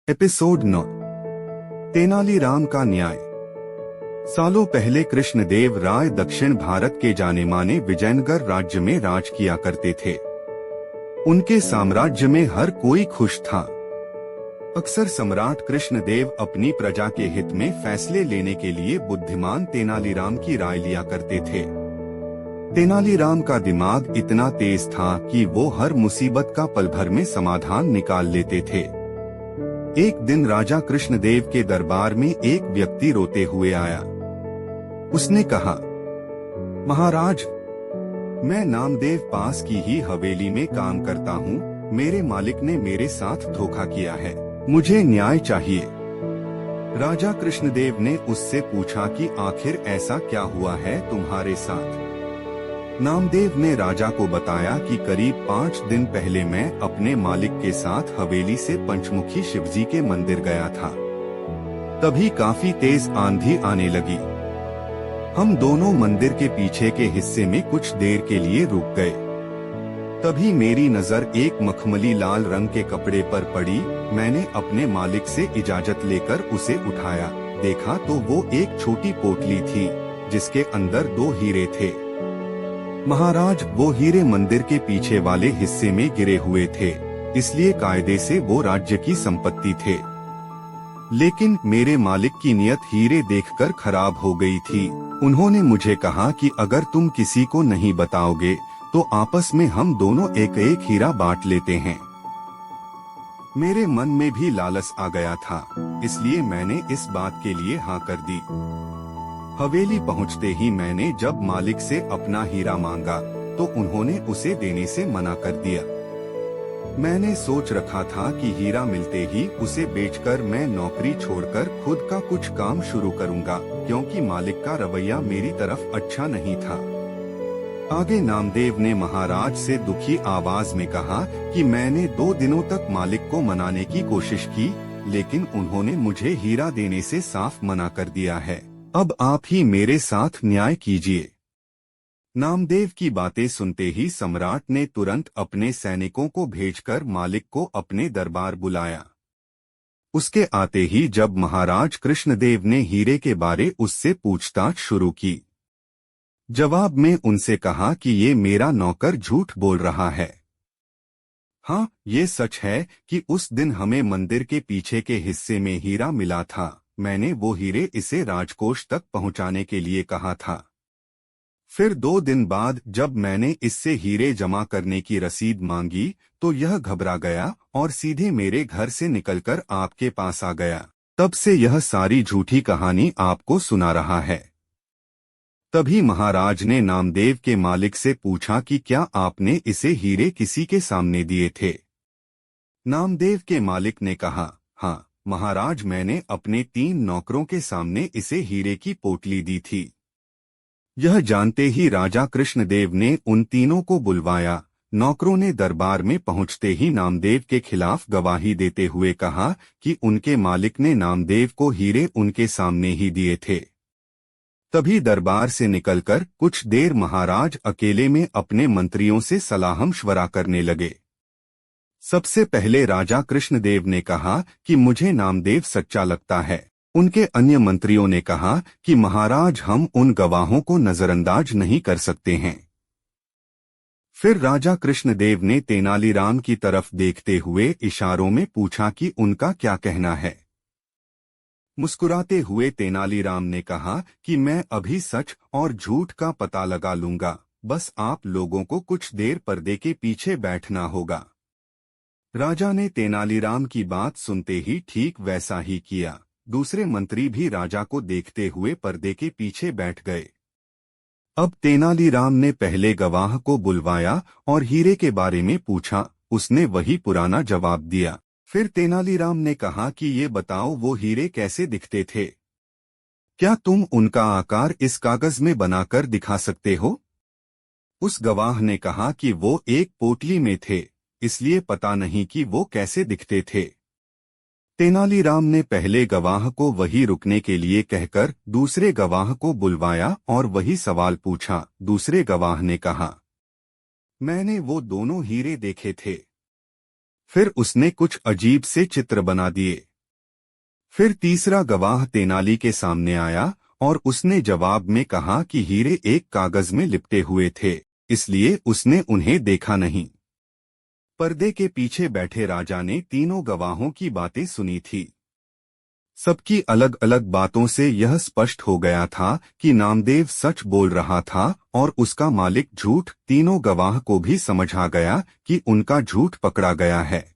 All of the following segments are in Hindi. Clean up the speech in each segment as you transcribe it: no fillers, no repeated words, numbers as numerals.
एपिसोड 9। तेनालीराम का न्याय। सालों पहले कृष्णदेव राय दक्षिण भारत के जाने माने विजयनगर राज्य में राज किया करते थे। उनके साम्राज्य में हर कोई खुश था। अक्सर सम्राट कृष्णदेव अपनी प्रजा के हित में फैसले लेने के लिए बुद्धिमान तेनालीराम की राय लिया करते थे। तेनालीराम का दिमाग इतना तेज था कि वो हर मुसीबत का पल भर में समाधान निकाल लेते थे। एक दिन राजा कृष्णदेव के दरबार में एक व्यक्ति रोते हुए आया। उसने कहा, महाराज, मैं नामदेव पास की ही हवेली में काम करता हूँ। मेरे मालिक ने मेरे साथ धोखा किया है। मुझे न्याय चाहिए। राजा कृष्णदेव ने उससे पूछा कि आखिर ऐसा क्या हुआ है तुम्हारे साथ। नामदेव ने राजा को बताया कि करीब 5 दिन पहले मैं अपने मालिक के साथ हवेली से पंचमुखी शिवजी के मंदिर गया था। तभी काफी तेज आंधी आने लगी। हम दोनों मंदिर के पीछे के हिस्से में कुछ देर के लिए रुक गए। तभी मेरी नजर एक मखमली लाल रंग के कपड़े पर पड़ी। मैंने अपने मालिक से इजाजत लेकर उसे उठाया। देखा तो वो एक छोटी पोटली थी जिसके अंदर 2 हीरे थे। महाराज, वो हीरे मंदिर के पीछे वाले हिस्से में गिरे हुए थे, इसलिए कायदे से वो राज्य की संपत्ति थे। लेकिन मेरे मालिक की नियत हीरे देखकर खराब हो गई थी। उन्होंने मुझे कहा कि अगर तुम किसी को नहीं बताओगे तो आपस में हम दोनों एक एक हीरा बांट लेते हैं। मेरे मन में भी लालच आ गया था, इसलिए मैंने इस बात के लिए हाँ कर दी। हवेली पहुंचते ही मैंने जब मालिक से अपना हीरा मांगा तो उन्होंने उसे देने से मना कर दिया। मैंने सोच रखा था कि हीरा मिलते ही उसे बेचकर मैं नौकरी छोड़कर खुद का कुछ काम शुरू करूंगा, क्योंकि मालिक का रवैया मेरी तरफ अच्छा नहीं था। आगे नामदेव ने महाराज से दुखी आवाज में कहा कि मैंने 2 दिनों तक मालिक को मनाने की कोशिश की, लेकिन उन्होंने मुझे हीरा देने से साफ मना कर दिया है। अब आप ही मेरे साथ न्याय कीजिए। नामदेव की बातें सुनते ही सम्राट ने तुरंत अपने सैनिकों को भेजकर मालिक को अपने दरबार बुलाया। उसके आते ही जब महाराज कृष्णदेव ने हीरे के बारे उससे पूछताछ शुरू की। जवाब में उनसे कहा कि ये मेरा नौकर झूठ बोल रहा है। हाँ, ये सच है कि उस दिन हमें मंदिर के पीछे के हिस्से में हीरा मिला था। मैंने वो हीरे इसे राजकोष तक पहुंचाने के लिए कहा था। फिर 2 दिन बाद जब मैंने इससे हीरे जमा करने की रसीद मांगी तो यह घबरा गया और सीधे मेरे घर से निकलकर आपके पास आ गया। तब से यह सारी झूठी कहानी आपको सुना रहा है। तभी महाराज ने नामदेव के मालिक से पूछा कि क्या आपने इसे हीरे किसी के सामने दिए थे। नामदेव के मालिक ने कहा, हाँ महाराज, मैंने अपने 3 नौकरों के सामने इसे हीरे की पोटली दी थी। यह जानते ही राजा कृष्णदेव ने उन तीनों को बुलवाया। नौकरों ने दरबार में पहुंचते ही नामदेव के खिलाफ गवाही देते हुए कहा कि उनके मालिक ने नामदेव को हीरे उनके सामने ही दिए थे। तभी दरबार से निकलकर कुछ देर महाराज अकेले में अपने मंत्रियों से सलाह-मशवरा करने लगे। सबसे पहले राजा कृष्णदेव ने कहा कि मुझे नामदेव सच्चा लगता है। उनके अन्य मंत्रियों ने कहा कि महाराज, हम उन गवाहों को नजरअंदाज नहीं कर सकते हैं। फिर राजा कृष्णदेव ने तेनालीराम की तरफ देखते हुए इशारों में पूछा कि उनका क्या कहना है। मुस्कुराते हुए तेनालीराम ने कहा कि मैं अभी सच और झूठ का पता लगा लूंगा, बस आप लोगों को कुछ देर पर्दे के पीछे बैठना होगा। राजा ने तेनालीराम की बात सुनते ही ठीक वैसा ही किया। दूसरे मंत्री भी राजा को देखते हुए पर्दे के पीछे बैठ गए। अब तेनालीराम ने पहले गवाह को बुलवाया और हीरे के बारे में पूछा। उसने वही पुराना जवाब दिया। फिर तेनालीराम ने कहा कि ये बताओ, वो हीरे कैसे दिखते थे? क्या तुम उनका आकार इस कागज में बनाकर दिखा सकते हो? उस गवाह ने कहा कि वो एक पोटली में थे, इसलिए पता नहीं कि वो कैसे दिखते थे। तेनालीराम ने पहले गवाह को वही रुकने के लिए कहकर दूसरे गवाह को बुलवाया और वही सवाल पूछा। दूसरे गवाह ने कहा, मैंने वो दोनों हीरे देखे थे। फिर उसने कुछ अजीब से चित्र बना दिए। फिर तीसरा गवाह तेनाली के सामने आया और उसने जवाब में कहा कि हीरे एक कागज में लिपटे हुए थे, इसलिए उसने उन्हें देखा नहीं। पर्दे के पीछे बैठे राजा ने तीनों गवाहों की बातें सुनी थी। सबकी अलग अलग बातों से यह स्पष्ट हो गया था कि नामदेव सच बोल रहा था और उसका मालिक झूठ। तीनों गवाह को भी समझ आ गया कि उनका झूठ पकड़ा गया है।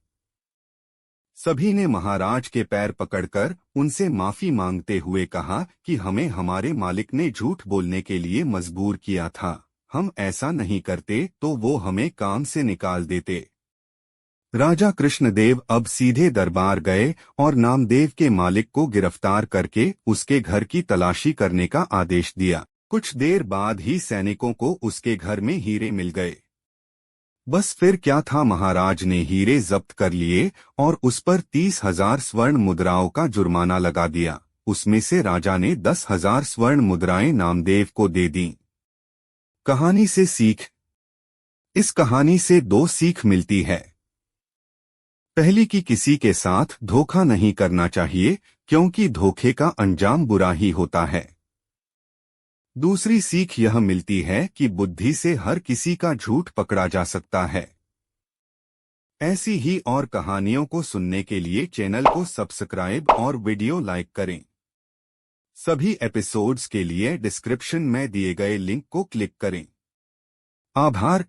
सभी ने महाराज के पैर पकड़कर उनसे माफी मांगते हुए कहा कि हमें हमारे मालिक ने झूठ बोलने के लिए मजबूर किया था। हम ऐसा नहीं करते तो वो हमें काम से निकाल देते। राजा कृष्णदेव अब सीधे दरबार गए और नामदेव के मालिक को गिरफ्तार करके उसके घर की तलाशी करने का आदेश दिया। कुछ देर बाद ही सैनिकों को उसके घर में हीरे मिल गए। बस फिर क्या था, महाराज ने हीरे जब्त कर लिए और उस पर 30,000 स्वर्ण मुद्राओं का जुर्माना लगा दिया। उसमें से राजा ने 10,000 स्वर्ण मुद्राएं नामदेव को दे दीं। कहानी से सीख। इस कहानी से दो सीख मिलती है। पहली कि किसी के साथ धोखा नहीं करना चाहिए, क्योंकि धोखे का अंजाम बुरा ही होता है। दूसरी सीख यह मिलती है कि बुद्धि से हर किसी का झूठ पकड़ा जा सकता है। ऐसी ही और कहानियों को सुनने के लिए चैनल को सब्सक्राइब और वीडियो लाइक करें। सभी एपिसोड्स के लिए डिस्क्रिप्शन में दिए गए लिंक को क्लिक करें। आभार।